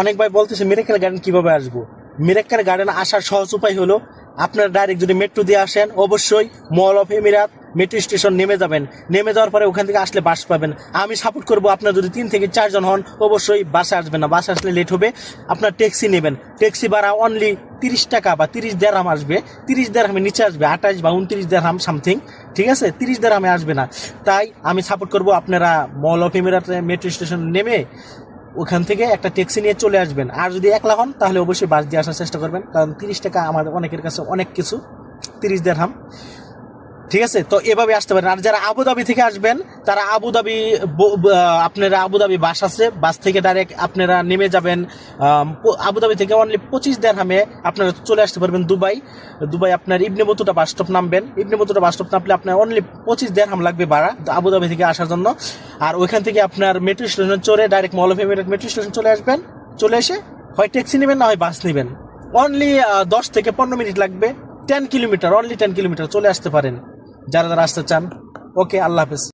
অনেক ভাই বলতেছে মিরাক্কেল গার্ডেন কিভাবে আসবো। মিরাক্কেল গার্ডেন আসার সহজ উপায় হলো আপনারা ডাইরেক্ট যদি মেট্রো দিয়ে আসেন অবশ্যই মল অফ এমিরাত মেট্রো স্টেশন নেমে যাবেন। নেমে যাওয়ার পরে ওখান থেকে আসলে বাস পাবেন। আমি সাপোর্ট করবো আপনার যদি 3 থেকে 4 জন হন অবশ্যই বাসে আসবেন না, বাসে আসলে লেট হবে। আপনার ট্যাক্সি নেবেন, ট্যাক্সি ভাড়া অনলি 30 টাকা বা 30 দেরহাম আসবে। 30 দেরহামে নিচে আসবে 28 বা 29 দেরহাম সামথিং, ঠিক আছে? 30 দেরহামে আসবে না। তাই আমি সাপোর্ট করবো আপনারা মল অফ এমিরাত মেট্রো স্টেশন নেমে ওখান থেকে একটা ট্যাক্সি নিয়ে চলে আসবেন। আর যদি একলা হন তাহলে অবশ্যই বাস দিয়ে আসার চেষ্টা করবেন, কারণ 30 টাকা আমাদের অনেকের কাছে অনেক কিছু, 30 দেরহাম, ঠিক আছে? তো এভাবে আসতে পারেন। আর যারা আবুধাবি থেকে আসবেন তারা আপনারা আবুধাবি বাস আছে, বাস থেকে ডাইরেক্ট আপনারা নেমে যাবেন। আবুধাবি থেকে অনলি 25 দেরহামে আপনারা চলে আসতে পারবেন দুবাই। আপনার ইবনে বতুতা বাস স্টপ নামবেন। ইবনে বতুতা বাস স্টপ নামলে আপনার অনলি 25 দেরহাম লাগবে ভাড়া আবুধাবি থেকে আসার জন্য। আর ওইখান থেকে আপনার মেট্রো স্টেশন চড়ে direct mall of Emirate metro station চলে আসবেন। চলে এসে হয় ট্যাক্সি নেবেন না হয় বাস নেবেন। অনলি 10 থেকে 15 মিনিট লাগবে। 10 কিলোমিটার, অনলি 10 কিলোমিটার চলে আসতে পারেন যারা যারা আসতে চান। ওকে, আল্লাহ হাফেজ।